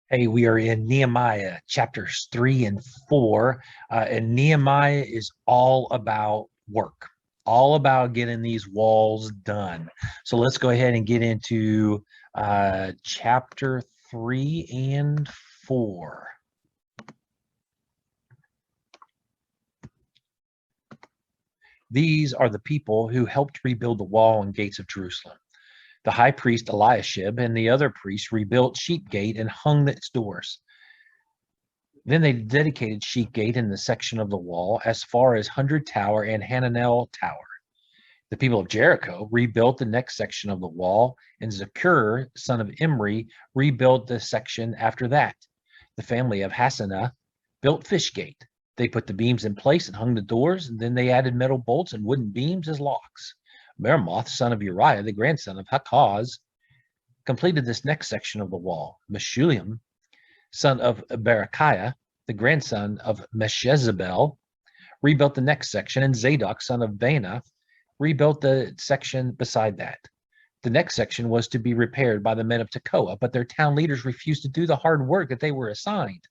Hey, we are in Nehemiah chapters 3 and 4. And Nehemiah is all about work, all about getting these walls done. So let's go ahead and get into chapter 3 and 4. These are the people who helped rebuild the wall and gates of Jerusalem. The high priest Eliashib and the other priests rebuilt Sheep Gate and hung its doors. Then they dedicated Sheep Gate in the section of the wall as far as Hundred Tower and Hananel Tower. The people of Jericho rebuilt the next section of the wall, and Zakur, son of Imri, rebuilt the section after that. The family of Hassanah built Fish Gate. They put the beams in place and hung the doors, and then they added metal bolts and wooden beams as locks. Meremoth, son of Uriah, the grandson of Hakaz, completed this next section of the wall. Meshulam, son of Berechiah, the grandson of Meshezabel, rebuilt the next section, and Zadok, son of Bana, rebuilt the section beside that. The next section was to be repaired by the men of Tekoa, but their town leaders refused to do the hard work that they were assigned.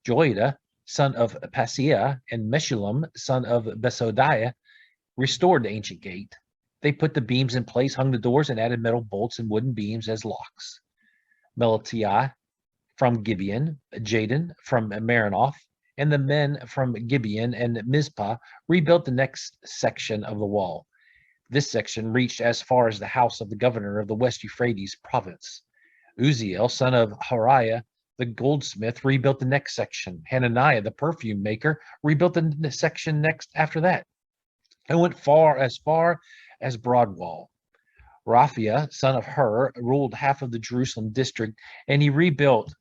Joiada, son of Paseah, and Meshullam, son of Besodiah, restored the ancient gate. They put the beams in place, hung the doors, and added metal bolts and wooden beams as locks. Melatiah from Gibeon, Jadon from Maranoth, and the men from Gibeon and Mizpah rebuilt the next section of the wall. This section reached as far as the house of the governor of the West Euphrates province. Uziel, son of Hariah, the goldsmith, rebuilt the next section. Hananiah, the perfume maker, rebuilt the section next after that, and went far as Broadwall. Raphia, son of Hur, ruled half of the Jerusalem district, and he rebuilt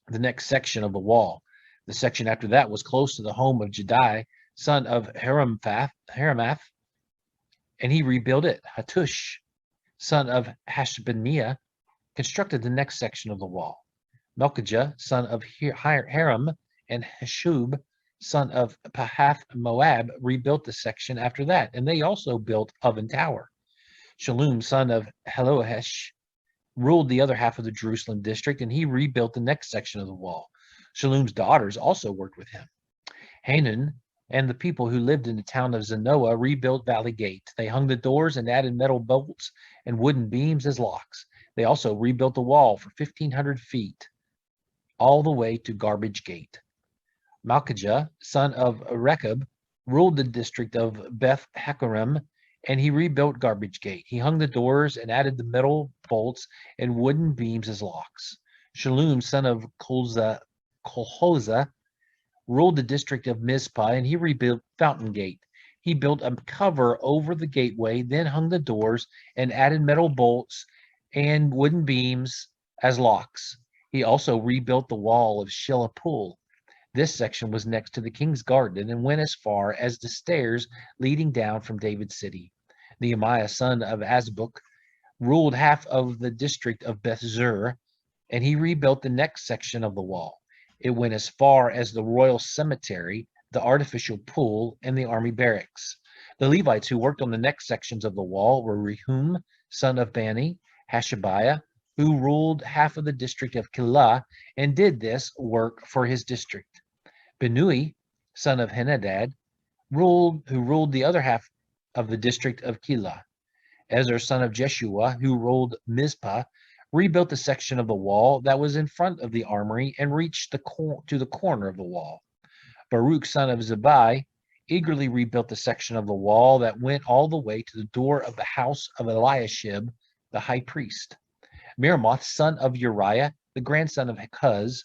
the next section of the wall. The section after that was close to the home of Jedi, son of Haramath, and he rebuilt it. Hattush, son of Hashbaniah, constructed the next section of the wall. Melchijah, son of Haram, and Hashub, son of Pahath Moab, rebuilt the section after that, and they also built Oven Tower. Shalom, son of Helohesh, ruled the other half of the Jerusalem district, and he rebuilt the next section of the wall. Shalom's daughters also worked with him. Hanan and the people who lived in the town of Zanoah rebuilt Valley Gate. They hung the doors and added metal bolts and wooden beams as locks. They also rebuilt the wall for 1,500 feet, all the way to Garbage Gate. Malchijah, son of Rechab, ruled the district of Beth Hakerem, and he rebuilt Garbage Gate. He hung the doors and added the metal bolts and wooden beams as locks. Shalom, son of Kolhoza, ruled the district of Mizpah, and he rebuilt Fountain Gate. He built a cover over the gateway, then hung the doors and added metal bolts and wooden beams as locks. He also rebuilt the wall of Shilapul. This section was next to the king's garden and went as far as the stairs leading down from David's city. Nehemiah, son of Azbuk, ruled half of the district of Beth-zur, and he rebuilt the next section of the wall. It went as far as the royal cemetery, the artificial pool, and the army barracks. The Levites who worked on the next sections of the wall were Rehum, son of Bani, Hashabiah, who ruled half of the district of Keilah and did this work for his district. Benui, son of Henadad, who ruled the other half of the district of Keilah. Ezra, son of Jeshua, who ruled Mizpah, rebuilt the section of the wall that was in front of the armory and reached to the corner of the wall. Baruch, son of Zabai, eagerly rebuilt the section of the wall that went all the way to the door of the house of Eliashib, the high priest. Meremoth, son of Uriah, the grandson of Hakaz,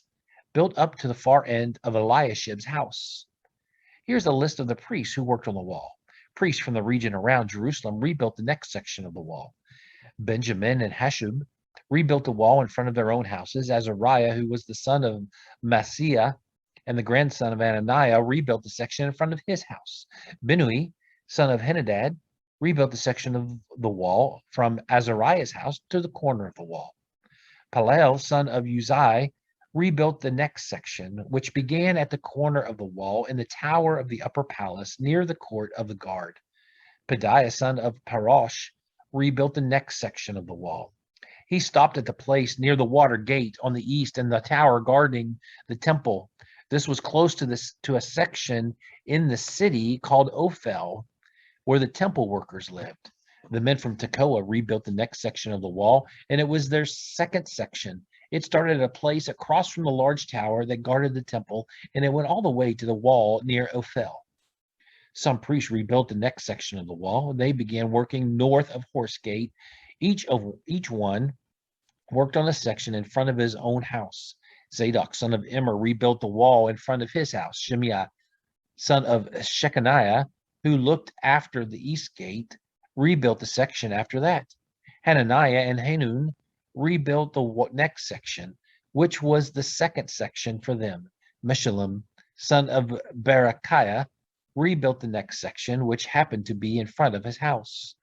built up to the far end of Eliashib's house. Here's a list of the priests who worked on the wall. Priests from the region around Jerusalem rebuilt the next section of the wall. Benjamin and Hashub rebuilt the wall in front of their own houses. Azariah, who was the son of Maaseiah and the grandson of Ananiah, rebuilt the section in front of his house. Binui, son of Henadad, rebuilt the section of the wall from Azariah's house to the corner of the wall. Palal, son of Uzai, rebuilt the next section, which began at the corner of the wall in the tower of the upper palace near the court of the guard. Pedaiah, son of Parosh, rebuilt the next section of the wall. He stopped at the place near the water gate on the east and the tower guarding the temple. This was close to a section in the city called Ophel, where the temple workers lived. The men from Tekoa rebuilt the next section of the wall, and it was their second section. It started at a place across from the large tower that guarded the temple, and it went all the way to the wall near Ophel. Some priests rebuilt the next section of the wall. They began working north of Horse Gate. Each one worked on a section in front of his own house. Zadok, son of Immer, rebuilt the wall in front of his house. Shimei, son of Shechaniah, who looked after the east gate, rebuilt the section after that. Hananiah and Hanun rebuilt the next section, which was the second section for them. Meshullam, son of Berechiah, rebuilt the next section, which happened to be in front of his house.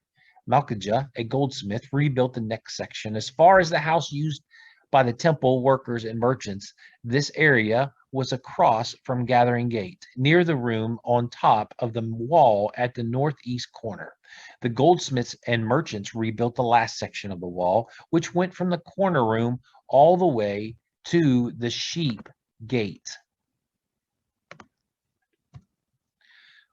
Malchijah, a goldsmith, rebuilt the next section as far as the house used by the temple workers and merchants. This area was across from Gathering Gate, near the room on top of the wall at the northeast corner. The goldsmiths and merchants rebuilt the last section of the wall, which went from the corner room all the way to the sheep gate.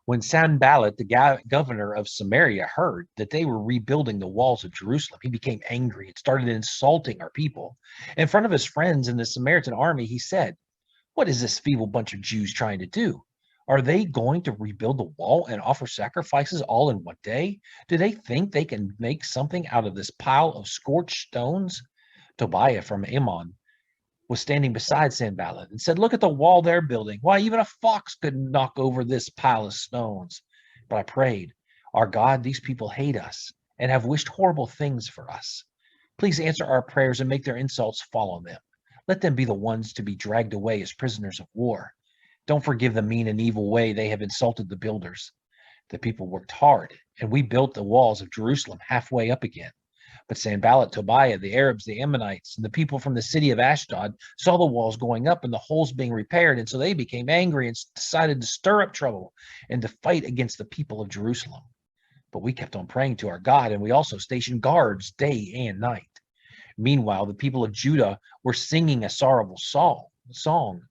When Sanballat, the governor of Samaria, heard that they were rebuilding the walls of Jerusalem, he became angry and started insulting our people. In front of his friends in the Samaritan army, he said, "What is this feeble bunch of Jews trying to do? Are they going to rebuild the wall and offer sacrifices all in one day? Do they think they can make something out of this pile of scorched stones?" Tobiah from Ammon was standing beside Sanballat and said, "Look at the wall they're building. Why, even a fox could knock over this pile of stones." But I prayed, "Our God, these people hate us and have wished horrible things for us. Please answer our prayers and make their insults fall on them. Let them be the ones to be dragged away as prisoners of war. Don't forgive the mean and evil way they have insulted the builders." The people worked hard, and we built the walls of Jerusalem halfway up again. But Sanballat, Tobiah, the Arabs, the Ammonites, and the people from the city of Ashdod saw the walls going up and the holes being repaired, and so they became angry and decided to stir up trouble and to fight against the people of Jerusalem. But we kept on praying to our God, and we also stationed guards day and night. Meanwhile, the people of Judah were singing a sorrowful song.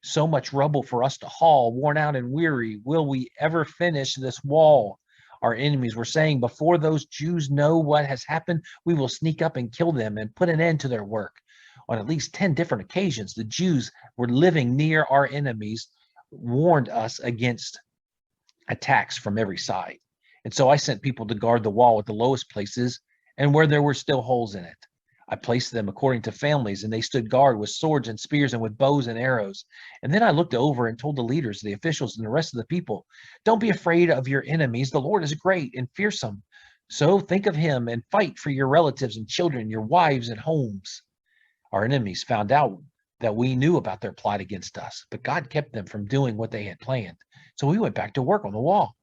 "So much rubble for us to haul, worn out and weary. Will we ever finish this wall?" Our enemies were saying, "Before those Jews know what has happened, we will sneak up and kill them and put an end to their work." On at least 10 different occasions, the Jews were living near our enemies, warned us against attacks from every side. And so I sent people to guard the wall at the lowest places and where there were still holes in it. I placed them according to families, and they stood guard with swords and spears and with bows and arrows. And then I looked over and told the leaders, the officials, and the rest of the people, "Don't be afraid of your enemies. The Lord is great and fearsome. So think of him and fight for your relatives and children, your wives and homes." Our enemies found out that we knew about their plot against us, but God kept them from doing what they had planned. So we went back to work on the wall.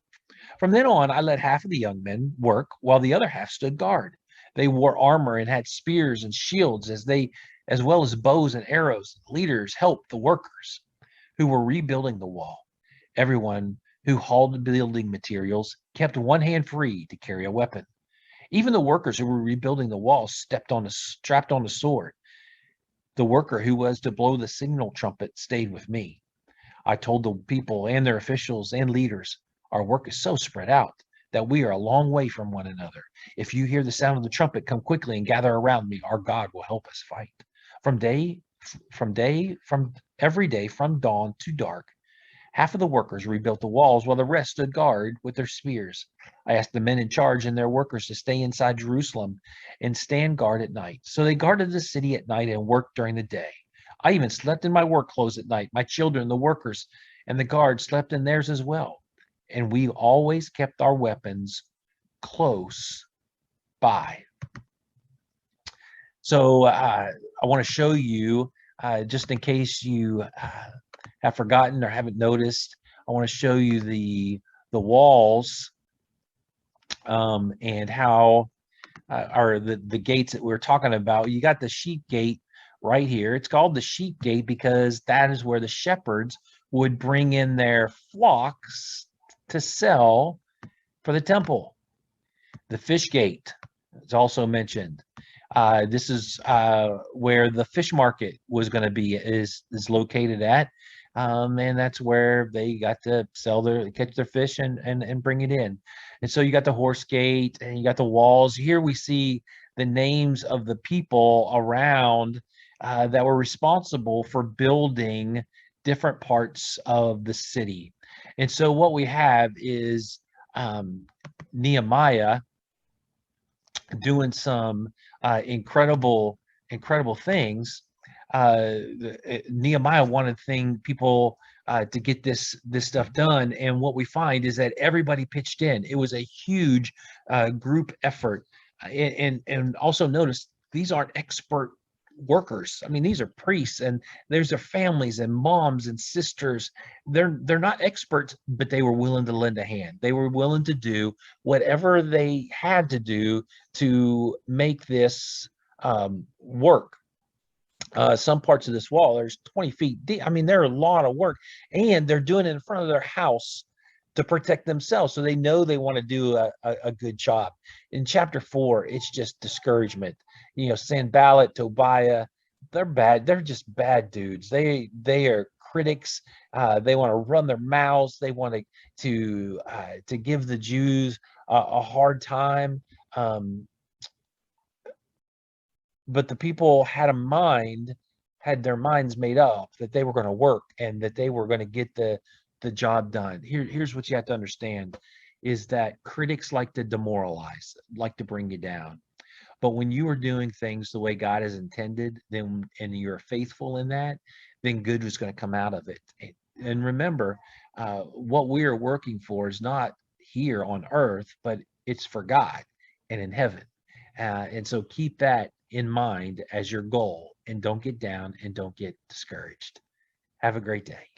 From then on, I let half of the young men work while the other half stood guard. They wore armor and had spears and shields as well as bows and arrows. Leaders helped the workers who were rebuilding the wall. Everyone who hauled building materials kept one hand free to carry a weapon. Even the workers who were rebuilding the wall strapped on a sword. The worker who was to blow the signal trumpet stayed with me. I told the people and their officials and leaders, "Our work is so spread out that we are a long way from one another. If you hear the sound of the trumpet, come quickly and gather around me. Our God will help us fight." From every day from dawn to dark, half of the workers rebuilt the walls while the rest stood guard with their spears. I asked the men in charge and their workers to stay inside Jerusalem and stand guard at night. So they guarded the city at night and worked during the day. I even slept in my work clothes at night. My children, the workers, and the guards slept in theirs as well. And we always kept our weapons close by. So I want to show you, just in case you have forgotten or haven't noticed, I want to show you the walls and how are the gates that we're talking about. You got the sheep gate right here. It's called the sheep gate because that is where the shepherds would bring in their flocks to sell for the temple. The fish gate is also mentioned. This is where the fish market was going to be is located at, and that's where they got to catch their fish and bring it in. And so you got the horse gate and you got the walls. Here we see the names of the people around that were responsible for building different parts of the city. And so what we have is Nehemiah doing some incredible things. Nehemiah wanted people to get this stuff done, and what we find is that everybody pitched in. It was a huge group effort, and also notice these aren't expert workers. I mean, these are priests, and there's their families and moms and sisters. They're not experts, but they were willing to lend a hand. They were willing to do whatever they had to do to make this work. Some parts of this wall, there's 20 feet deep. I mean, they're a lot of work, and they're doing it in front of their house to protect themselves. So they know they want to do a good job. In chapter 4, it's just discouragement. Sanballat, Tobiah, they're bad. They're just bad dudes. They are critics. They want to run their mouths. They want to give the Jews a hard time. But the people had their minds made up that they were going to work and that they were going to get the job done. Here's what you have to understand is that critics like to demoralize, like to bring you down. But when you are doing things the way God has intended, then and you're faithful in that, then good is going to come out of it. And remember, what we are working for is not here on earth, but it's for God and in heaven. And so keep that in mind as your goal, and don't get down and don't get discouraged. Have a great day.